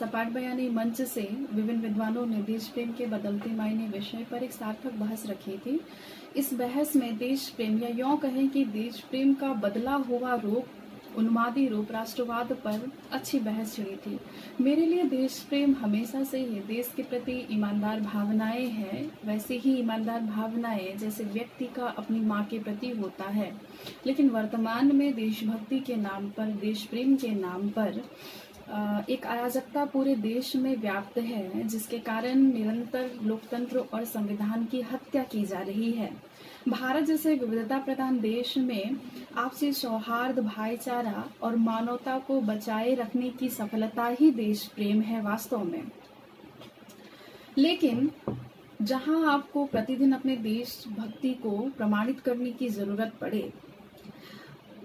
सपाट बयानी मंच से विभिन्न विद्वानों ने देश प्रेम के बदलते मायने विषय पर एक सार्थक बहस रखी थी। इस बहस में देश प्रेम या यूं कहें कि देश प्रेम का बदला हुआ रूप, उन्मादी रूप राष्ट्रवाद पर अच्छी बहस छिड़ी थी। मेरे लिए देश प्रेम हमेशा से ही देश के प्रति ईमानदार भावनाएं हैं, वैसे ही ईमानदार भावनाएं जैसे व्यक्ति का अपनी माँ के प्रति होता है। लेकिन वर्तमान में देशभक्ति के नाम पर, देश प्रेम के नाम पर एक अराजकता पूरे देश में व्याप्त है, जिसके कारण निरंतर लोकतंत्र और संविधान की हत्या की जा रही है। भारत जैसे विविधता प्रधान देश में आपसी सौहार्द, भाईचारा और मानवता को बचाए रखने की सफलता ही देश प्रेम है वास्तव में। लेकिन जहां आपको प्रतिदिन अपने देशभक्ति को प्रमाणित करने की जरूरत पड़े,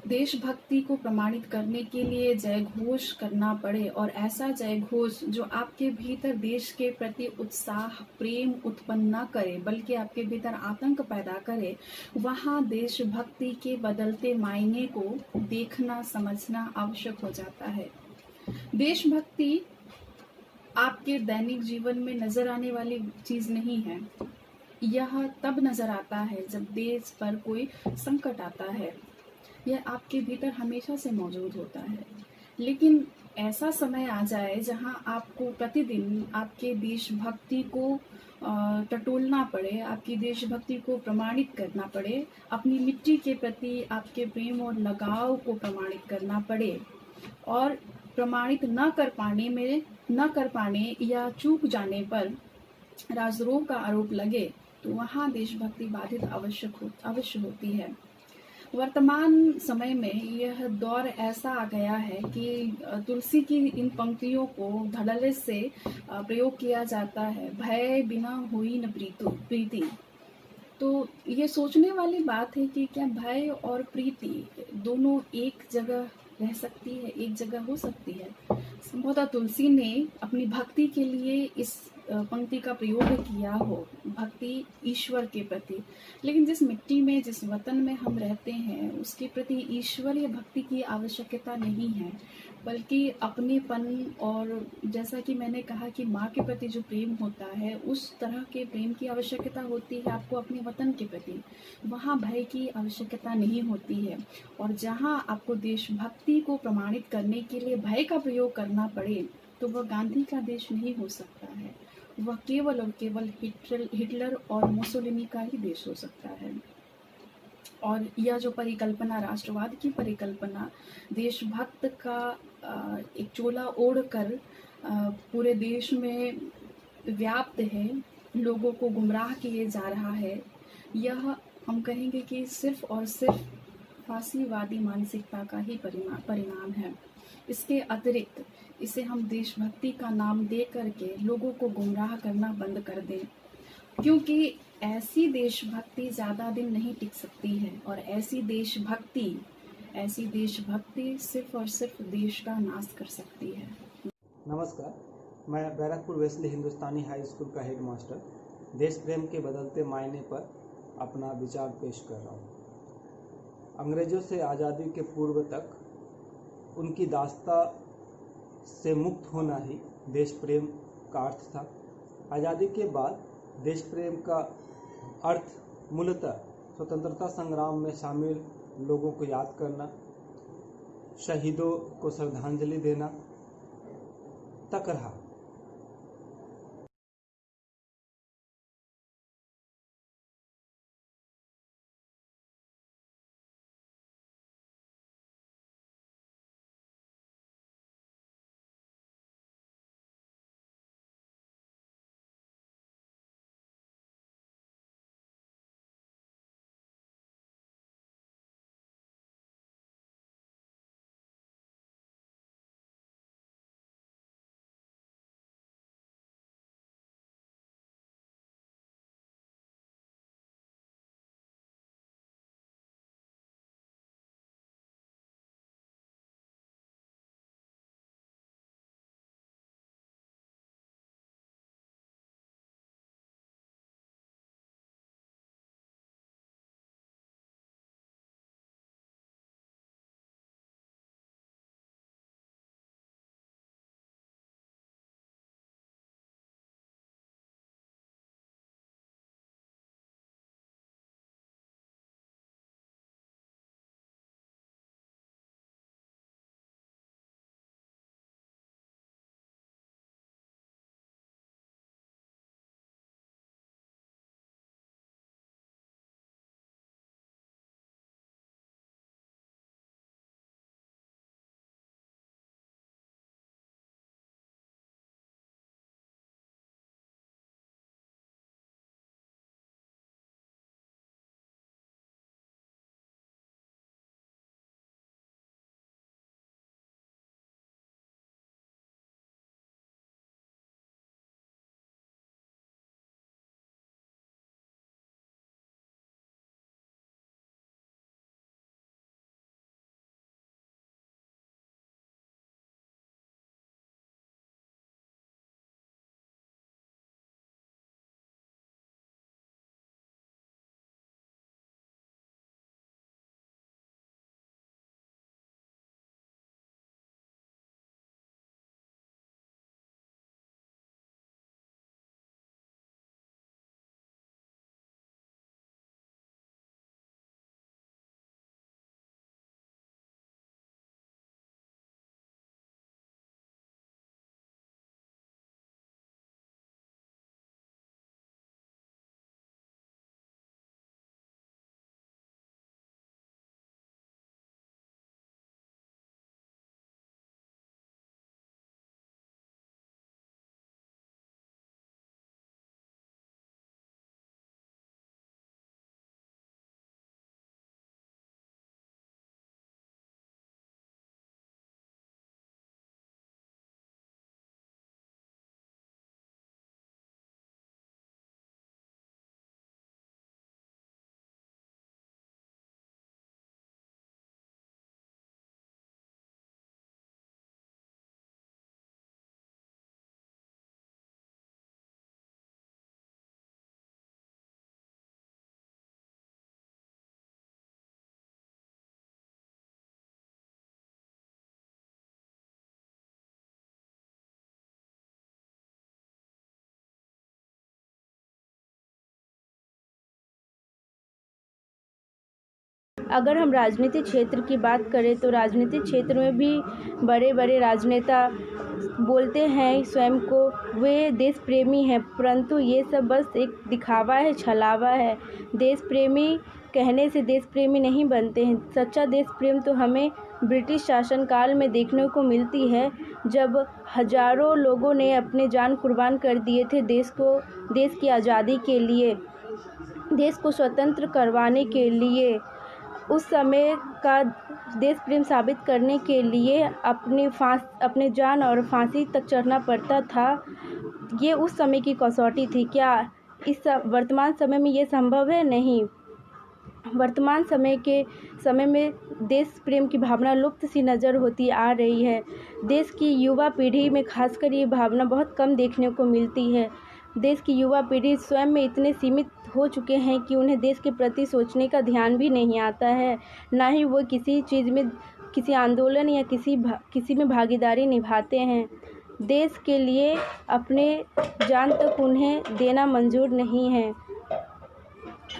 देशभक्ति को प्रमाणित करने के लिए जय घोष करना पड़े, और ऐसा जय घोष जो आपके भीतर देश के प्रति उत्साह, प्रेम उत्पन्न न करे बल्कि आपके भीतर आतंक पैदा करे, वहां देशभक्ति के बदलते मायने को देखना, समझना आवश्यक हो जाता है। देशभक्ति आपके दैनिक जीवन में नजर आने वाली चीज नहीं है। यह तब नजर आता है जब देश पर कोई संकट आता है। यह आपके भीतर हमेशा से मौजूद होता है। लेकिन ऐसा समय आ जाए जहां आपको प्रतिदिन आपके देशभक्ति को टटोलना पड़े, आपकी देशभक्ति को प्रमाणित करना पड़े, अपनी मिट्टी के प्रति आपके प्रेम और लगाव को प्रमाणित करना पड़े, और प्रमाणित न कर पाने या चूक जाने पर राजद्रोह का आरोप लगे, तो वहां देशभक्ति बाधित अवश्य होती है। वर्तमान समय में यह दौर ऐसा आ गया है कि तुलसी की इन पंक्तियों को धड़ल्ले से प्रयोग किया जाता है, भय बिना हुई न प्रीति। तो ये सोचने वाली बात है कि क्या भय और प्रीति दोनों एक जगह रह सकती है, एक जगह हो सकती है। संभवतः तुलसी ने अपनी भक्ति के लिए इस पंक्ति का प्रयोग किया हो, भक्ति ईश्वर के प्रति। लेकिन जिस मिट्टी में, जिस वतन में हम रहते हैं, उसके प्रति ईश्वरीय भक्ति की आवश्यकता नहीं है, बल्कि अपनेपन, और जैसा कि मैंने कहा कि माँ के प्रति जो प्रेम होता है, उस तरह के प्रेम की आवश्यकता होती है आपको अपने वतन के प्रति। वहाँ भय की आवश्यकता नहीं होती है। और जहाँ आपको देशभक्ति को प्रमाणित करने के लिए भय का प्रयोग करना पड़े, तो वह गांधी का देश नहीं हो सकता है। वह केवल और केवल हिटलर और मुसोलिनी का ही देश हो सकता है। और यह जो परिकल्पना, राष्ट्रवाद की परिकल्पना, देशभक्त का एक चोला ओढ़कर पूरे देश में व्याप्त है, लोगों को गुमराह किए जा रहा है, यह हम कहेंगे कि सिर्फ और सिर्फ फांसीवादी मानसिकता का ही परिणाम है। इसके अतिरिक्त इसे हम देशभक्ति का नाम दे करके लोगों को गुमराह करना बंद कर दें, क्योंकि ऐसी देशभक्ति ज्यादा दिन नहीं टिक सकती है, और ऐसी देशभक्ति सिर्फ और सिर्फ देश का नाश कर सकती है। नमस्कार, मैं बैरकपुर वेस्ली हिंदुस्तानी हाई स्कूल का हेडमास्टर देश प्रेम के बदलते मायने पर अपना विचार पेश कर रहा हूँ। अंग्रेजों से आज़ादी के पूर्व तक उनकी दास्ता से मुक्त होना ही देश प्रेम का अर्थ था। आज़ादी के बाद देश प्रेम का अर्थ मूलतः स्वतंत्रता संग्राम में शामिल लोगों को याद करना, शहीदों को श्रद्धांजलि देना तक रहा। अगर हम राजनीतिक क्षेत्र की बात करें तो राजनीतिक क्षेत्र में भी बड़े बड़े राजनेता बोलते हैं स्वयं को वे देश प्रेमी हैं, परंतु ये सब बस एक दिखावा है, छलावा है। देश प्रेमी कहने से देश प्रेमी नहीं बनते हैं। सच्चा देश प्रेम तो हमें ब्रिटिश शासनकाल में देखने को मिलती है, जब हजारों लोगों ने अपने जान कुर्बान कर दिए थे देश की आज़ादी के लिए, देश को स्वतंत्र करवाने के लिए। उस समय का देश प्रेम साबित करने के लिए अपने जान और फांसी तक चढ़ना पड़ता था। ये उस समय की कसौटी थी। क्या इस वर्तमान समय में ये संभव है? नहीं। वर्तमान समय में देश प्रेम की भावना लुप्त सी नज़र होती आ रही है। देश की युवा पीढ़ी में खासकर ये भावना बहुत कम देखने को मिलती है। देश की युवा पीढ़ी स्वयं में इतने सीमित हो चुके हैं कि उन्हें देश के प्रति सोचने का ध्यान भी नहीं आता है, ना ही वो किसी चीज़ में, किसी आंदोलन या किसी में भागीदारी निभाते हैं। देश के लिए अपने जान तक उन्हें देना मंजूर नहीं है।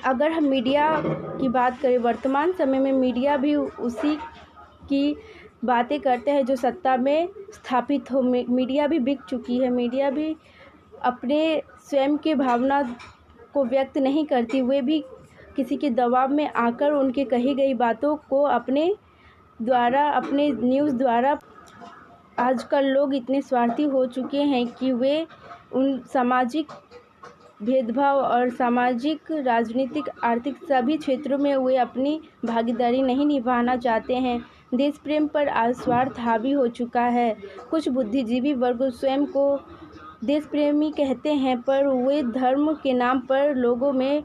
अगर हम मीडिया की बात करें, वर्तमान समय में मीडिया भी उसी की बातें करते हैं जो सत्ता में स्थापित हो। मीडिया भी बिक चुकी है। मीडिया भी अपने स्वयं के भावना को व्यक्त नहीं करती। वे भी किसी के दबाव में आकर उनके कही गई बातों को अपने न्यूज़ द्वारा। आजकल लोग इतने स्वार्थी हो चुके हैं कि वे उन सामाजिक भेदभाव और सामाजिक, राजनीतिक, आर्थिक सभी क्षेत्रों में वे अपनी भागीदारी नहीं निभाना चाहते हैं। देश प्रेम पर आज स्वार्थ हावी हो चुका है। कुछ बुद्धिजीवी वर्ग स्वयं को देश प्रेमी कहते हैं, पर वे धर्म के नाम पर लोगों में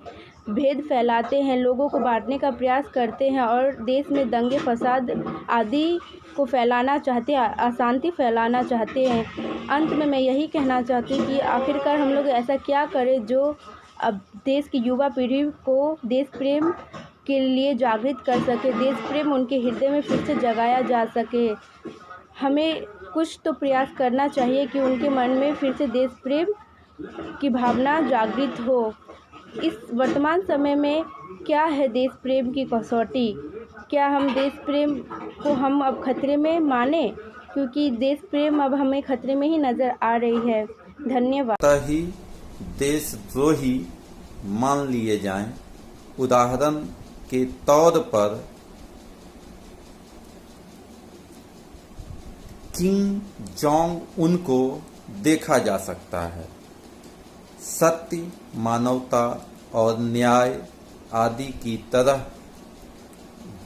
भेद फैलाते हैं, लोगों को बांटने का प्रयास करते हैं और देश में दंगे फसाद आदि को फैलाना चाहते हैं, अशांति फैलाना चाहते हैं। अंत में मैं यही कहना चाहती हूँ कि आखिरकार हम लोग ऐसा क्या करें जो अब देश की युवा पीढ़ी को देश प्रेम के लिए जागृत कर सके, देश प्रेम उनके हृदय में फिर से जगाया जा सके। हमें कुछ तो प्रयास करना चाहिए कि उनके मन में फिर से देश प्रेम की भावना जागृत हो। इस वर्तमान समय में क्या है देश प्रेम की कसौटी? क्या हम देश प्रेम को हम अब खतरे में माने? क्योंकि देश प्रेम अब हमें खतरे में ही नज़र आ रही है। धन्यवाद। ही देशद्रोही मान लिए जाएं। उदाहरण के तौर पर किम जोंग उन को देखा जा सकता है। सत्य, मानवता और न्याय आदि की तरह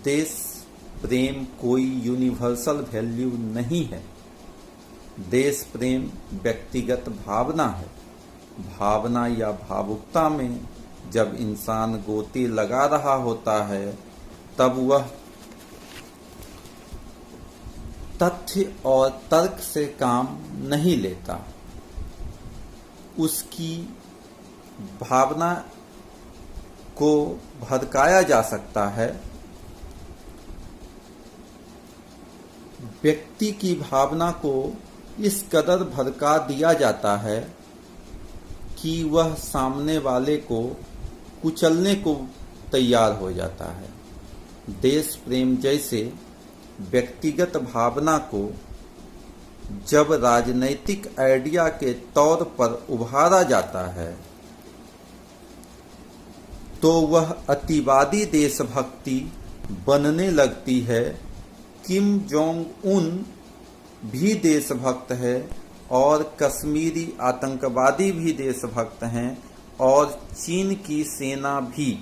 देश प्रेम कोई यूनिवर्सल वैल्यू नहीं है। देश प्रेम व्यक्तिगत भावना है। भावना या भावुकता में जब इंसान गोती लगा रहा होता है तब वह तथ्य और तर्क से काम नहीं लेता। उसकी भावना को भड़काया जा सकता है। व्यक्ति की भावना को इस कदर भड़का दिया जाता है कि वह सामने वाले को कुचलने को तैयार हो जाता है। देश प्रेम जैसे व्यक्तिगत भावना को जब राजनैतिक आइडिया के तौर पर उभारा जाता है तो वह अतिवादी देशभक्ति बनने लगती है। किम जोंग उन भी देशभक्त है और कश्मीरी आतंकवादी भी देशभक्त हैं और चीन की सेना भी।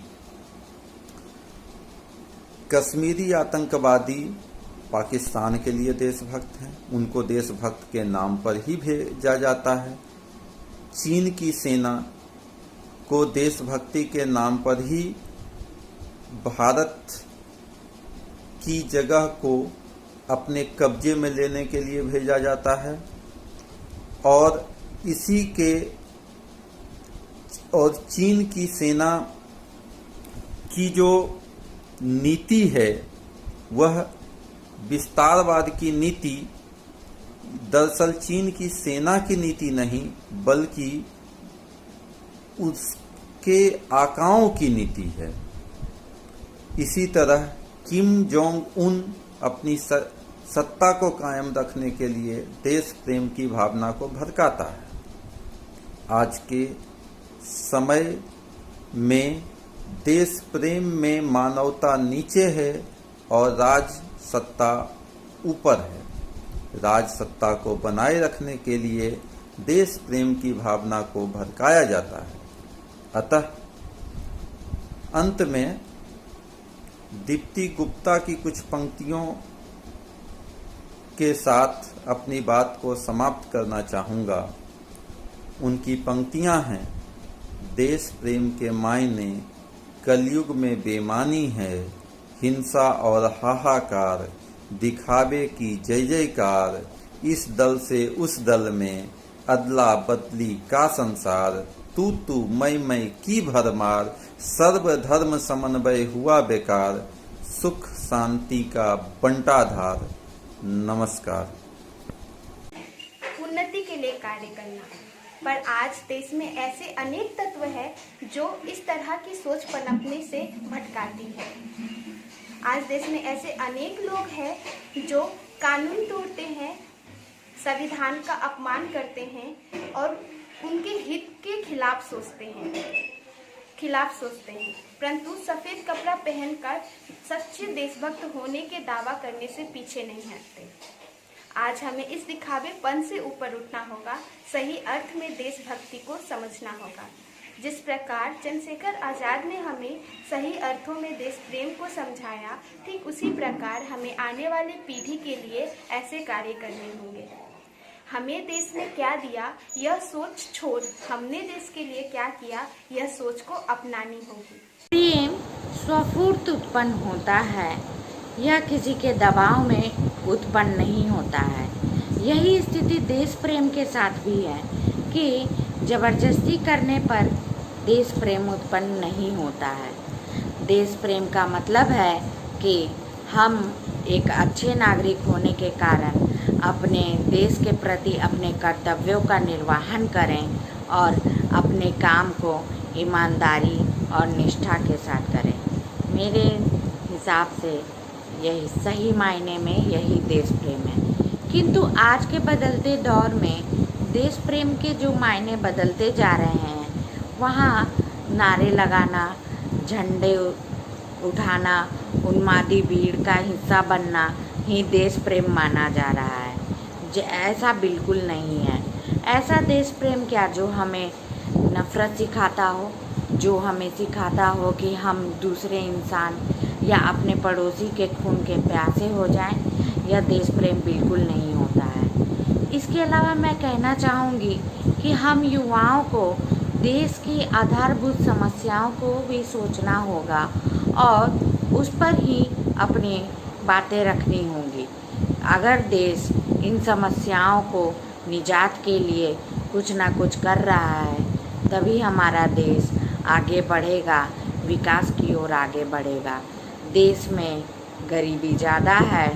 कश्मीरी आतंकवादी पाकिस्तान के लिए देशभक्त हैं, उनको देशभक्त के नाम पर ही भेजा जाता है। चीन की सेना को देशभक्ति के नाम पर ही भारत की जगह को अपने कब्जे में लेने के लिए भेजा जाता है और चीन की सेना की जो नीति है वह विस्तारवाद की नीति दरअसल चीन की सेना की नीति नहीं बल्कि उसके आकाओं की नीति है। इसी तरह किम जोंग उन अपनी सत्ता को कायम रखने के लिए देश प्रेम की भावना को भड़काता है। आज के समय में देश प्रेम में मानवता नीचे है और राज सत्ता ऊपर है। राज सत्ता को बनाए रखने के लिए देश प्रेम की भावना को भड़काया जाता है। अतः अंत में दीप्ति गुप्ता की कुछ पंक्तियों के साथ अपनी बात को समाप्त करना चाहूँगा। उनकी पंक्तियां हैं, देश प्रेम के मायने कलयुग में बेमानी है, हिंसा और हाहाकार, दिखावे की जय जयकार, इस दल से उस दल में अदला बदली का संसार, तू मैं की भरमार, सर्वधर्म समन्वय हुआ बेकार, सुख शांति का बंटाधार। नमस्कार। उन्नति के लिए कार्य करना, पर आज देश में ऐसे अनेक तत्व हैं जो इस तरह की सोच पनपने से भटकाती है। आज देश में ऐसे अनेक लोग हैं जो कानून तोड़ते हैं, संविधान का अपमान करते हैं और उनके हित के खिलाफ सोचते हैं, परंतु सफेद कपड़ा पहनकर सच्चे देशभक्त होने के दावा करने से पीछे नहीं हटते। आज हमें इस दिखावेपन से ऊपर उठना होगा, सही अर्थ में देशभक्ति को समझना होगा। जिस प्रकार चंद्रशेखर आजाद ने हमें सही अर्थों में देश प्रेम को समझाया, ठीक उसी प्रकार हमें आने वाली पीढ़ी के लिए ऐसे कार्य करने होंगे। हमें देश ने क्या दिया यह सोच छोड़ हमने देश के लिए क्या किया यह सोच को अपनानी होगी। प्रेम स्वफूर्त उत्पन्न होता है, यह किसी के दबाव में उत्पन्न नहीं होता है। यही स्थिति देश प्रेम के साथ भी है कि जबरदस्ती करने पर देश प्रेम उत्पन्न नहीं होता है। देश प्रेम का मतलब है कि हम एक अच्छे नागरिक होने के कारण अपने देश के प्रति अपने कर्तव्यों का निर्वहन करें और अपने काम को ईमानदारी और निष्ठा के साथ करें। मेरे हिसाब से यही सही मायने में यही देश प्रेम है। किंतु आज के बदलते दौर में देश प्रेम के जो मायने बदलते जा रहे हैं, वहाँ नारे लगाना, झंडे उठाना, उन्मादी भीड़ का हिस्सा बनना ही देश प्रेम माना जा रहा है। ऐसा बिल्कुल नहीं है। ऐसा देश प्रेम क्या जो हमें नफ़रत सिखाता हो, जो हमें सिखाता हो कि हम दूसरे इंसान या अपने पड़ोसी के खून के प्यासे हो जाएं, यह देश प्रेम बिल्कुल नहीं होता है। इसके अलावा मैं कहना चाहूँगी कि हम युवाओं को देश की आधारभूत समस्याओं को भी सोचना होगा और उस पर ही अपनी बातें रखनी होंगी। अगर देश इन समस्याओं को निजात के लिए कुछ ना कुछ कर रहा है, तभी हमारा देश आगे बढ़ेगा, विकास की ओर आगे बढ़ेगा। देश में गरीबी ज़्यादा है,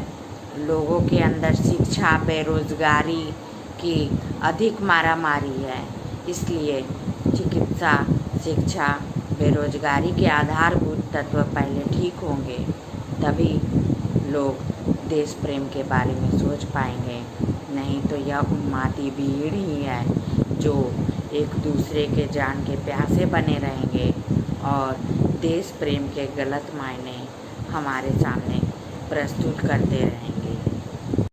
लोगों के अंदर शिक्षा बेरोज़गारी की अधिक मारामारी है, इसलिए चिकित्सा, शिक्षा, बेरोज़गारी के आधारभूत तत्व पहले ठीक होंगे, तभी लोग देश प्रेम के बारे में सोच पाएंगे। नहीं तो यह उन्मादी भीड़ ही है जो एक दूसरे के जान के प्यासे बने रहेंगे और देश प्रेम के गलत मायने हमारे सामने प्रस्तुत करते रहेंगे।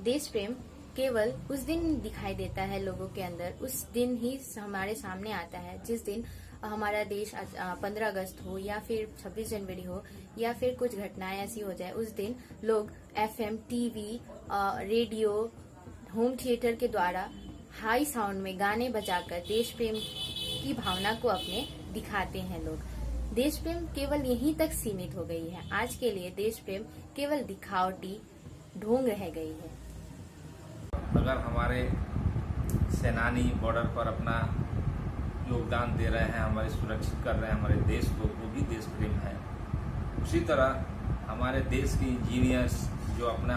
देश प्रेम केवल उस दिन दिखाई देता है लोगों के अंदर, उस दिन ही हमारे सामने आता है जिस दिन हमारा देश 15 अगस्त हो या फिर 26 जनवरी हो या फिर कुछ घटनाएं ऐसी हो जाए। उस दिन लोग FM, TV, radio, home theatre के द्वारा हाई साउंड में गाने बजाकर देश प्रेम की भावना को अपने दिखाते हैं लोग। देश प्रेम केवल यहीं तक सीमित हो गई है। आज के लिए देश प्रेम केवल दिखावटी ढोंग रह गई है। अगर हमारे सेनानी बॉर्डर पर अपना योगदान दे रहे हैं, हमारे सुरक्षित कर रहे हैं हमारे देश को, वो भी देश प्रेम है। उसी तरह हमारे देश के इंजीनियर्स जो अपना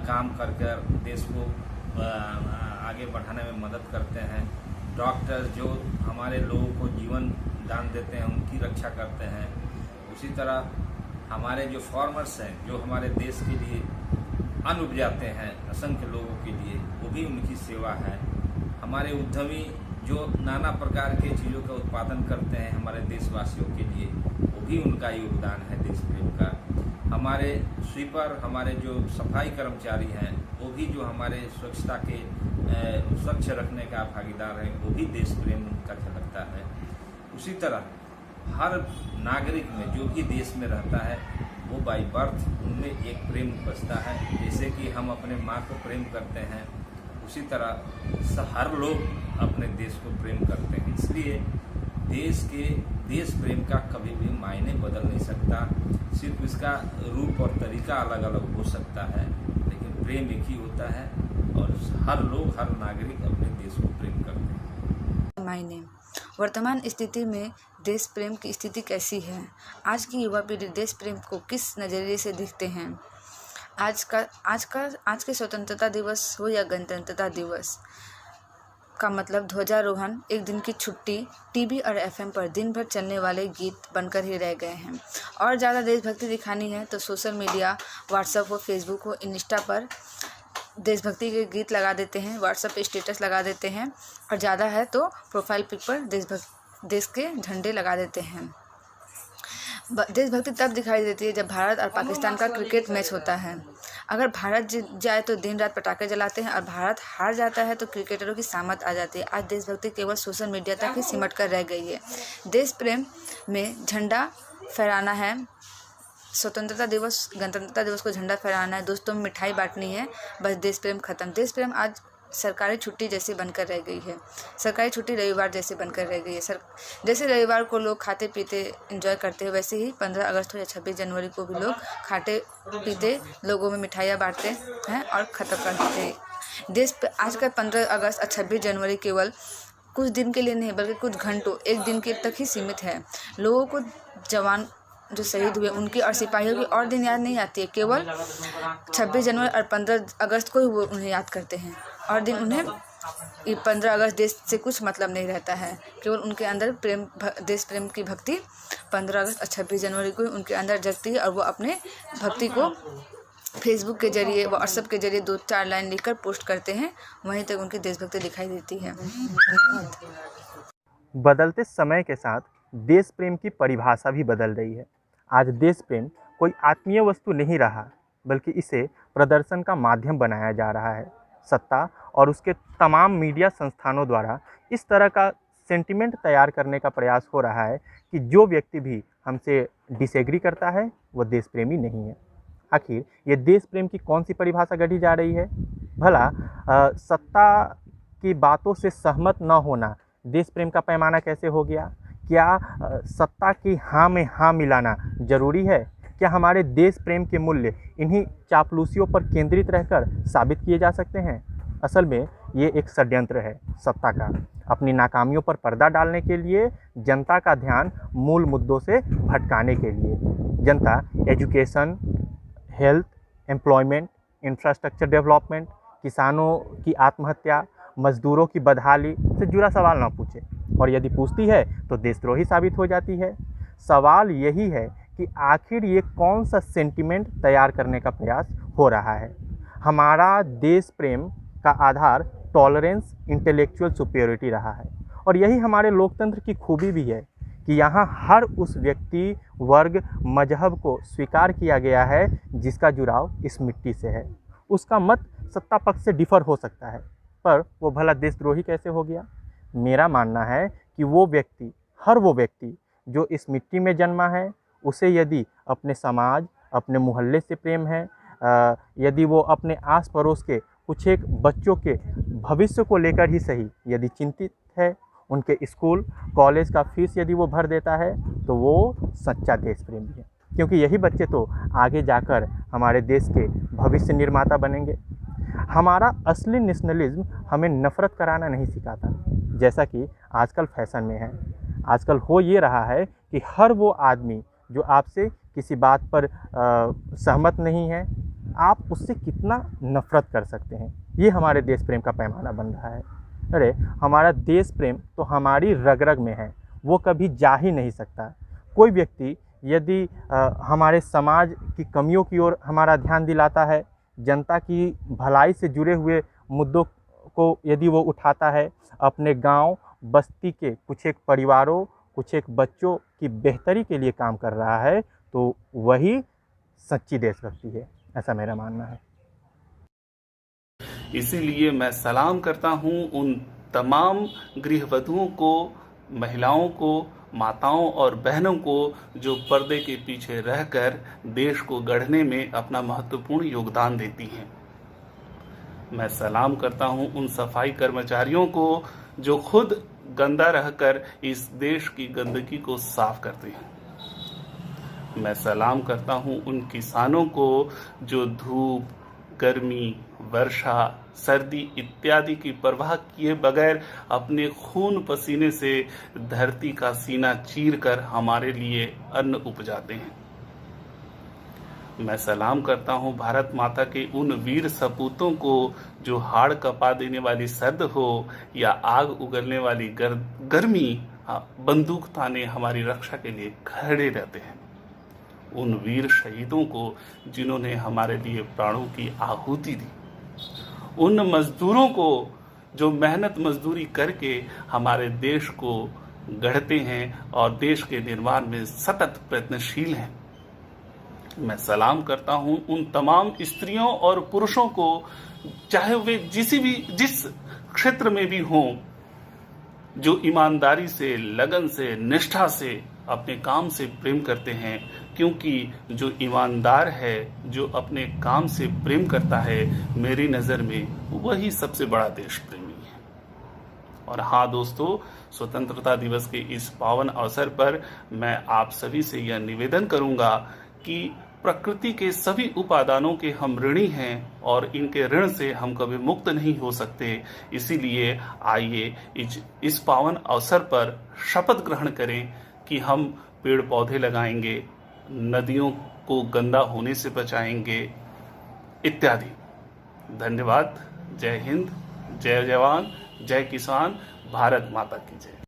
काम कर कर देश को आगे बढ़ाने में मदद करते हैं, डॉक्टर्स जो हमारे लोगों को जीवन दान देते हैं, उनकी रक्षा करते हैं। उसी तरह हमारे जो फार्मर्स हैं, जो हमारे देश के लिए अन्न उपजाते हैं असंख्य लोगों के लिए, वो भी उनकी सेवा है। हमारे उद्यमी जो नाना प्रकार के चीज़ों का उत्पादन करते हैं हमारे देशवासियों के लिए, वो भी उनका योगदान है देश प्रेम का। हमारे स्वीपर, हमारे जो सफाई कर्मचारी हैं, वो भी जो हमारे स्वच्छता के स्वच्छ रखने का भागीदार है, वो भी देश प्रेम उनका झलकता है। उसी तरह हर नागरिक में जो भी देश में रहता है, वो बाई बर्थ उनमें एक प्रेम बसता है। जैसे कि हम अपने माँ को प्रेम करते हैं, उसी तरह हर लोग अपने देश को प्रेम करते हैं। इसलिए देश प्रेम का कभी भी मायने बदल नहीं सकता। सिर्फ इसका रूप और तरीका अलग अलग हो सकता है, लेकिन प्रेम एक ही होता है और हर लोग, हर नागरिक अपने देश को प्रेम करते हैं। मायने वर्तमान स्थिति में देश प्रेम की स्थिति कैसी है? आज की युवा पीढ़ी देश प्रेम को किस नज़रिए से देखते हैं? आज के स्वतंत्रता दिवस हो या गणतंत्रता दिवस का मतलब ध्वजारोहण, एक दिन की छुट्टी, टीवी और एफएम पर दिन भर चलने वाले गीत बनकर ही रह गए हैं। और ज़्यादा देशभक्ति दिखानी है तो सोशल मीडिया, व्हाट्सएप हो, फेसबुक हो, इंस्टा पर देशभक्ति के गीत लगा देते हैं, व्हाट्सएप पे स्टेटस लगा देते हैं, और ज़्यादा है तो प्रोफाइल पिक पर देश के झंडे लगा देते हैं। देशभक्ति तब दिखाई देती है जब भारत और पाकिस्तान का क्रिकेट मैच होता है। अगर भारत जीत जाए तो दिन रात पटाखे जलाते हैं, और भारत हार जाता है तो क्रिकेटरों की शामत आ जाती है। आज देशभक्ति केवल सोशल मीडिया तक ही सिमट कर रह गई है। देश प्रेम में झंडा फहराना है, स्वतंत्रता दिवस, गणतंत्रता दिवस को झंडा फहराना है, दोस्तों में मिठाई बांटनी है, बस देश प्रेम खत्म। देश प्रेम आज सरकारी छुट्टी जैसी बनकर रह गई है। सरकारी छुट्टी रविवार जैसे बनकर रह गई है। जैसे रविवार को लोग खाते पीते एंजॉय करते हैं, वैसे ही 15 अगस्त हो या 26 जनवरी को भी लोग खाते पीते लोगों में मिठाइयाँ बांटते हैं और ख़त्म कर देते हैं। आज का 15 अगस्त और 26 जनवरी केवल कुछ दिन के लिए नहीं बल्कि कुछ घंटों, एक दिन के तक ही सीमित है। लोगों को जवान जो शहीद हुए उनकी और सिपाहियों की और दिन याद नहीं आती है, केवल 26 जनवरी और 15 अगस्त को ही वो उन्हें याद करते हैं। और दिन उन्हें 15 अगस्त देश से कुछ मतलब नहीं रहता है, केवल उनके अंदर देश प्रेम की भक्ति 15 अगस्त और 26 जनवरी को उनके अंदर जगती है, और वो अपने भक्ति को फेसबुक के जरिए, व्हाट्सएप के जरिए 2-4 लाइन लिखकर पोस्ट करते हैं, वहीं तक उनकी देशभक्ति दिखाई देती है। बदलते समय के साथ देश प्रेम की परिभाषा भी बदल रही है। आज देश प्रेम कोई आत्मीय वस्तु नहीं रहा, बल्कि इसे प्रदर्शन का माध्यम बनाया जा रहा है। सत्ता और उसके तमाम मीडिया संस्थानों द्वारा इस तरह का सेंटिमेंट तैयार करने का प्रयास हो रहा है कि जो व्यक्ति भी हमसे डिसएग्री करता है वो देश प्रेमी नहीं है। आखिर ये देश प्रेम की कौन सी परिभाषा गढ़ी जा रही है? भला सत्ता की बातों से सहमत न होना देश प्रेम का पैमाना कैसे हो गया? क्या सत्ता की हाँ में हाँ मिलाना ज़रूरी है? क्या हमारे देश प्रेम के मूल्य इन्हीं चापलूसियों पर केंद्रित रहकर साबित किए जा सकते हैं? असल में ये एक षड्यंत्र है सत्ता का, अपनी नाकामियों पर पर्दा डालने के लिए, जनता का ध्यान मूल मुद्दों से भटकाने के लिए। जनता education, health, employment, infrastructure development, किसानों की आत्महत्या, मजदूरों की बदहाली से जुड़ा सवाल ना पूछे, और यदि पूछती है तो देशद्रोही साबित हो जाती है। सवाल यही है कि आखिर ये कौन सा सेंटिमेंट तैयार करने का प्रयास हो रहा है? हमारा देश प्रेम का आधार टॉलरेंस, इंटेलेक्चुअल सुपीरियरिटी रहा है, और यही हमारे लोकतंत्र की खूबी भी है कि यहाँ हर उस व्यक्ति, वर्ग, मजहब को स्वीकार किया गया है जिसका जुड़ाव इस मिट्टी से है। उसका मत सत्ता पक्ष से डिफर हो सकता है, पर वो भला देशद्रोही कैसे हो गया? मेरा मानना है कि वो व्यक्ति, हर वो व्यक्ति जो इस मिट्टी में जन्मा है, उसे यदि अपने समाज, अपने मोहल्ले से प्रेम है, यदि वो अपने आस पड़ोस के कुछ एक बच्चों के भविष्य को लेकर ही सही यदि चिंतित है, उनके स्कूल कॉलेज का फीस यदि वो भर देता है, तो वो सच्चा देश प्रेमी है। क्योंकि यही बच्चे तो आगे जाकर हमारे देश के भविष्य निर्माता बनेंगे। हमारा असली नेशनलिज्म हमें नफ़रत कराना नहीं सिखाता, जैसा कि आजकल फैशन में है। आजकल हो ये रहा है कि हर वो आदमी जो आपसे किसी बात पर सहमत नहीं है, आप उससे कितना नफ़रत कर सकते हैं, ये हमारे देश प्रेम का पैमाना बन रहा है। अरे हमारा देश प्रेम तो हमारी रग रग में है, वो कभी जा ही नहीं सकता। कोई व्यक्ति यदि हमारे समाज की कमियों की ओर हमारा ध्यान दिलाता है, जनता की भलाई से जुड़े हुए मुद्दों को यदि वो उठाता है, अपने गांव बस्ती के कुछ एक परिवारों, कुछ एक बच्चों की बेहतरी के लिए काम कर रहा है, तो वही सच्ची देशभक्ति है, ऐसा मेरा मानना है। इसीलिए मैं सलाम करता हूं उन तमाम गृहवधुओं को, महिलाओं को, माताओं और बहनों को जो पर्दे के पीछे रहकर देश को गढ़ने में अपना महत्वपूर्ण योगदान देती हैं। मैं सलाम करता हूं उन सफाई कर्मचारियों को जो खुद गंदा रहकर इस देश की गंदगी को साफ करते हैं। मैं सलाम करता हूं उन किसानों को जो धूप, गर्मी, वर्षा, सर्दी इत्यादि की परवाह किए बगैर अपने खून पसीने से धरती का सीना चीरकर हमारे लिए अन्न उपजाते हैं। मैं सलाम करता हूं भारत माता के उन वीर सपूतों को जो हाड़ कपा देने वाली सर्द हो या आग उगलने वाली गर्मी, बंदूक ताने हमारी रक्षा के लिए खड़े रहते हैं। उन वीर शहीदों को जिन्होंने हमारे लिए प्राणों की आहुति दी, उन मजदूरों को जो मेहनत मजदूरी करके हमारे देश को गढ़ते हैं और देश के निर्माण में सतत प्रयत्नशील हैं। मैं सलाम करता हूं उन तमाम स्त्रियों और पुरुषों को, चाहे वे जिस क्षेत्र में भी हों, जो ईमानदारी से, लगन से, निष्ठा से अपने काम से प्रेम करते हैं, क्योंकि जो ईमानदार है, जो अपने काम से प्रेम करता है, मेरी नज़र में वही सबसे बड़ा देश प्रेमी है। और हाँ दोस्तों, स्वतंत्रता दिवस के इस पावन अवसर पर मैं आप सभी से यह निवेदन करूंगा कि प्रकृति के सभी उपादानों के हम ऋणी हैं और इनके ऋण से हम कभी मुक्त नहीं हो सकते। इसीलिए आइए इस पावन अवसर पर शपथ ग्रहण करें कि हम पेड़ पौधे लगाएंगे, नदियों को गंदा होने से बचाएंगे इत्यादि। धन्यवाद। जय हिंद, जय जवान, जय किसान, भारत माता की जय।